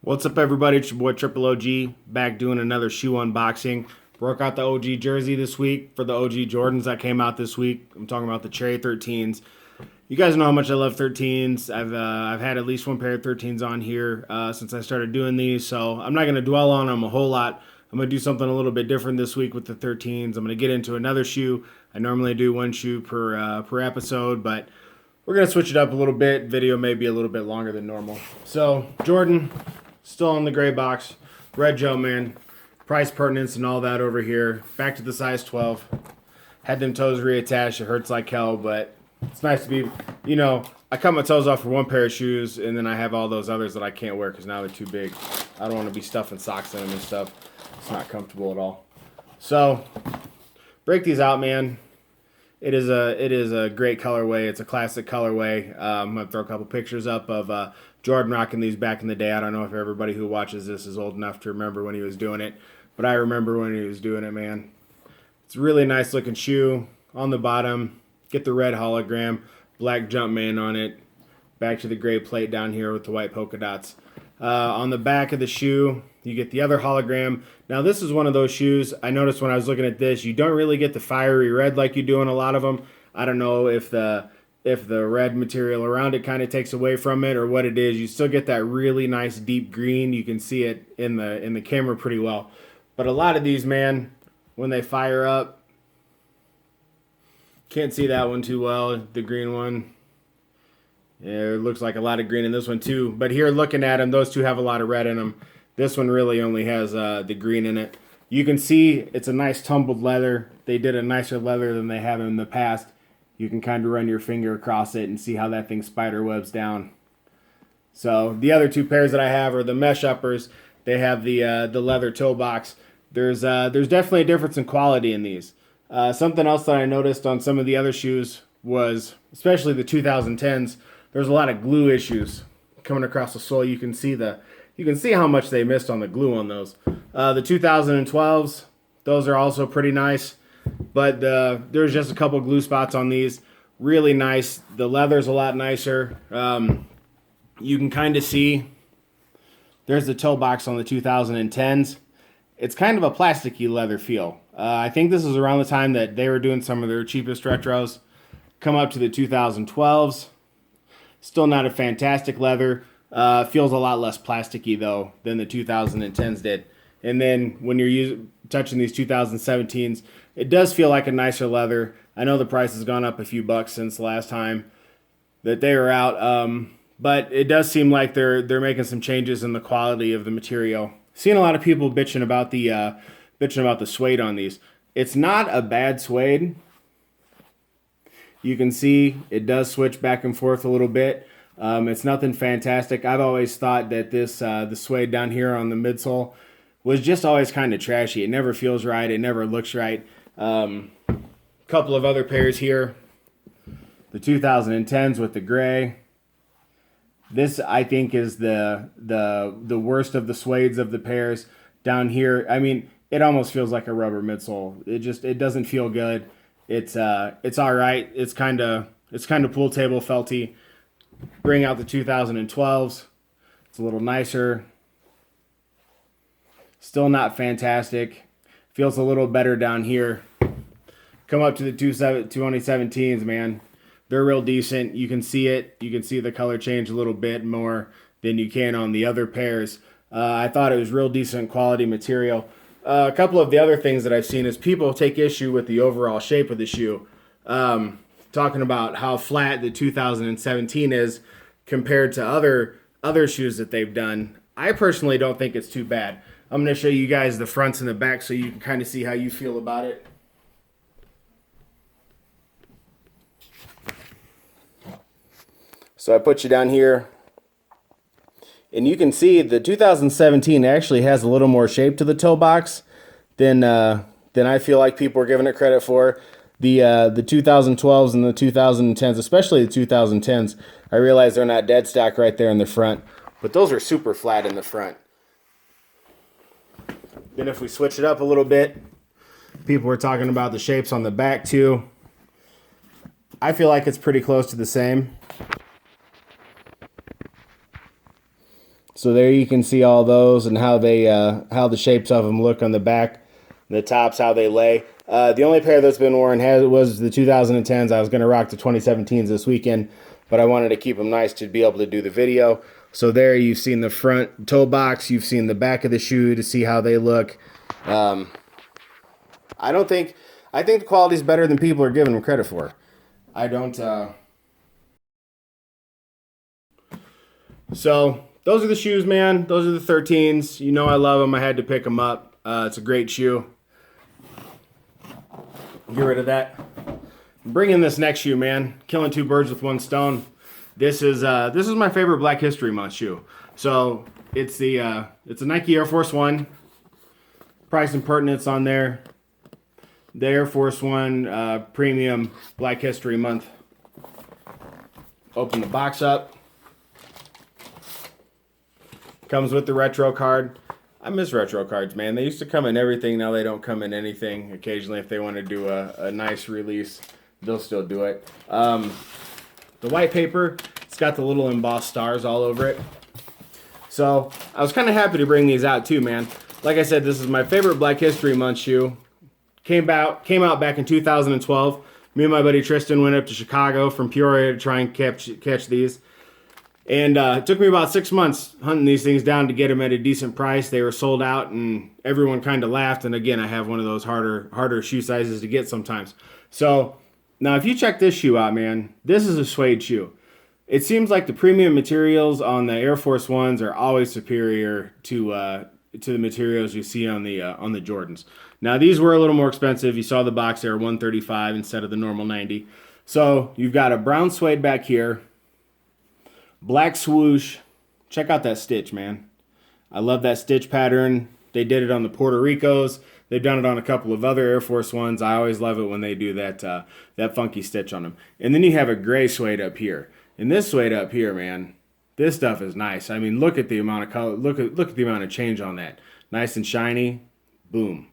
What's up, everybody? It's your boy Triple OG back doing another shoe unboxing. Broke out the OG jersey this week for the OG Jordans that came out this week. I'm talking about the Cherry 13s. You guys know how much I love 13s. I've had at least one pair of 13s on here since I started doing these, so I'm not going to dwell on them a whole lot. I'm going to do something a little bit different this week with the 13s. I'm going to get into another shoe. I normally do one shoe per episode, but we're going to switch it up a little bit. Video may be a little bit longer than normal. So, Jordan, still in the gray box. Red Jumpman. Price pertinence and all that over here. Back to the size 12. Had them toes reattached. It hurts like hell, but it's nice to be, I cut my toes off for one pair of shoes, and then I have all those others that I can't wear because now they're too big. I don't want to be stuffing socks in them and stuff. It's not comfortable at all. So, break these out, man. It is a great colorway. It's a classic colorway. I'm going to throw a couple pictures up of Jordan rocking these back in the day. I don't know if everybody who watches this is old enough to remember when he was doing it, but I remember when he was doing it, man. It's a really nice looking shoe. On the bottom, get the red hologram, black Jumpman on it. Back to the gray plate down here with the white polka dots. On the back of the shoe, you get the other hologram. Now, this is one of those shoes, I noticed when I was looking at this, you don't really get the fiery red like you do in a lot of them. I don't know if the red material around it kind of takes away from it or what it is. You still get that really nice deep green. You can see it in the camera pretty well. But a lot of these, man, when they fire up, can't see that one too well, the green one. Yeah, it looks like a lot of green in this one too. But here, looking at them, those two have a lot of red in them. This one really only has the green in it. You can see it's a nice tumbled leather. They did a nicer leather than they have in the past. You can kind of run your finger across it and see how that thing spider webs down. So the other two pairs that I have are the mesh uppers. They have the leather toe box. There's definitely a difference in quality in these. Something else that I noticed on some of the other shoes was, especially the 2010s, there's a lot of glue issues coming across the sole. You can see how much they missed on the glue on those. The 2012s, those are also pretty nice, but there's just a couple glue spots on these. Really nice. The leather's a lot nicer. You can kind of see there's the toe box on the 2010s. It's kind of a plasticky leather feel. I think this is around the time that they were doing some of their cheapest retros. Come up to the 2012s. Still not a fantastic leather. Feels a lot less plasticky, though, than the 2010s did. And then when you're touching these 2017s, it does feel like a nicer leather. I know the price has gone up a few bucks since the last time that they were out, but it does seem like they're making some changes in the quality of the material. Seeing a lot of people bitching about the suede on these. It's not a bad suede. You can see it does switch back and forth a little bit. It's nothing fantastic. I've always thought that the suede down here on the midsole was just always kind of trashy. It never feels right. It never looks right. Couple of other pairs here. The 2010s with the gray. This, I think, is the worst of the suedes of the pairs down here. I mean, it almost feels like a rubber midsole. It doesn't feel good. It's all right. It's kind of pool table felty. Bring out the 2012s. It's a little nicer. Still not fantastic. Feels a little better down here. Come up to the 2017s, man. They're real decent. You can see it. You can see the color change a little bit more than you can on the other pairs. I thought it was real decent quality material. A couple of the other things that I've seen is people take issue with the overall shape of the shoe. Talking about how flat the 2017 is compared to other shoes that they've done. I personally don't think it's too bad. I'm going to show you guys the fronts and the back so you can kind of see how you feel about it. So I put you down here, and you can see the 2017 actually has a little more shape to the toe box than I feel like people are giving it credit for. The 2012s and the 2010s, especially the 2010s, I realize they're not dead stock right there in the front, but those are super flat in the front. Then if we switch it up a little bit, people were talking about the shapes on the back too. I feel like it's pretty close to the same. So there you can see all those and how they how the shapes of them look on the back, the tops, how they lay. The only pair that's been worn was the 2010s. I was going to rock the 2017s this weekend, but I wanted to keep them nice to be able to do the video. So there you've seen the front toe box, you've seen the back of the shoe to see how they look. I think the quality is better than people are giving them credit for. I don't. So those are the shoes, man. Those are the 13s. You know I love them. I had to pick them up. It's a great shoe. Get rid of that. Bring in this next shoe, man. Killing two birds with one stone. This is my favorite Black History Month shoe. So it's a Nike Air Force One. Price and pertinence on there. The Air Force One premium Black History Month. Open the box up. Comes with the retro card. I miss retro cards, man. They used to come in everything. Now they don't come in anything. Occasionally, if they want to do a nice release, they'll still do it. The white paper, it's got the little embossed stars all over it. So I was kind of happy to bring these out too, man. Like I said, this is my favorite Black History Month shoe. Came out back in 2012. Me and my buddy Tristan went up to Chicago from Peoria to try and catch these. And it took me about 6 months hunting these things down to get them at a decent price. They were sold out, and everyone kind of laughed. And again, I have one of those harder shoe sizes to get sometimes. So now, if you check this shoe out, man, this is a suede shoe. It seems like the premium materials on the Air Force Ones are always superior to the materials you see on the Jordans. Now, these were a little more expensive. You saw the box there, $135 instead of the normal $90. So you've got a brown suede back here. Black swoosh. Check out that stitch, man. I love that stitch pattern. They did it on the Puerto Ricos. They've done it on a couple of other Air Force Ones. I always love it when they do that funky stitch on them. And then you have a gray suede up here. And this suede up here, man, this stuff is nice. I mean, look at the amount of color. Look at the amount of change on that. Nice and shiny. Boom.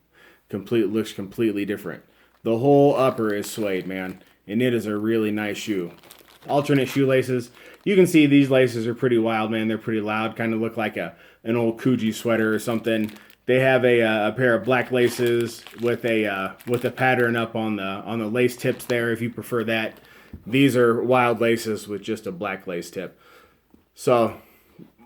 Looks completely different. The whole upper is suede, man. And it is a really nice shoe. Alternate shoelaces. You can see these laces are pretty wild, man. They're pretty loud. Kind of look like an old Coogee sweater or something. They have a pair of black laces with a pattern up on the lace tips there, if you prefer that. These are wild laces with just a black lace tip. So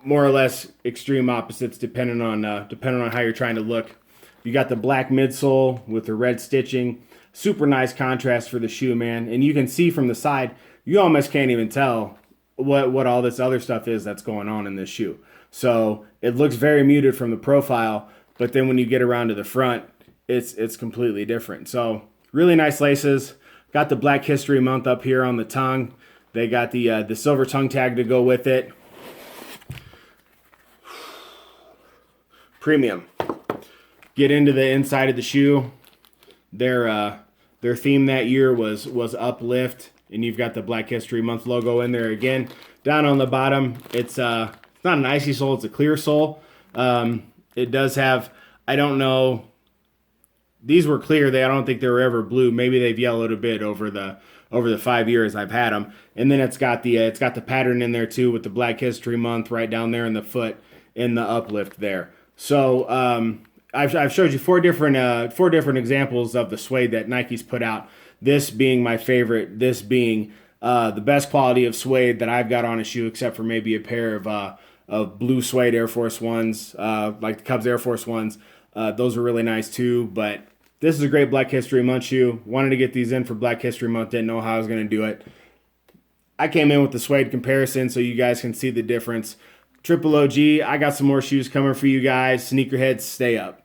more or less extreme opposites depending on how you're trying to look. You got the black midsole with the red stitching. Super nice contrast for the shoe, man. And you can see from the side, you almost can't even tell what all this other stuff is that's going on in this shoe. So it looks very muted from the profile, but then when you get around to the front, it's completely different. So really nice laces. Got the Black History Month up here on the tongue. They got the silver tongue tag to go with it. Premium. Get into the inside of the shoe. Their theme that year was uplift, and you've got the Black History Month logo in there again. Down on the bottom, it's not an icy sole, it's a clear sole. It does have, I don't know, these were clear. I don't think they were ever blue. Maybe they've yellowed a bit over the 5 years I've had them. And then it's got the pattern in there too with the Black History Month right down there in the foot in the uplift there. So I've showed you four different examples of the suede that Nike's put out. This being my favorite. This being the best quality of suede that I've got on a shoe, except for maybe a pair of blue suede Air Force Ones, like the Cubs Air Force Ones. Those are really nice too. But this is a great Black History Month shoe. Wanted to get these in for Black History Month. Didn't know how I was going to do it. I came in with the suede comparison so you guys can see the difference. Triple OG, I got some more shoes coming for you guys. Sneakerheads, stay up.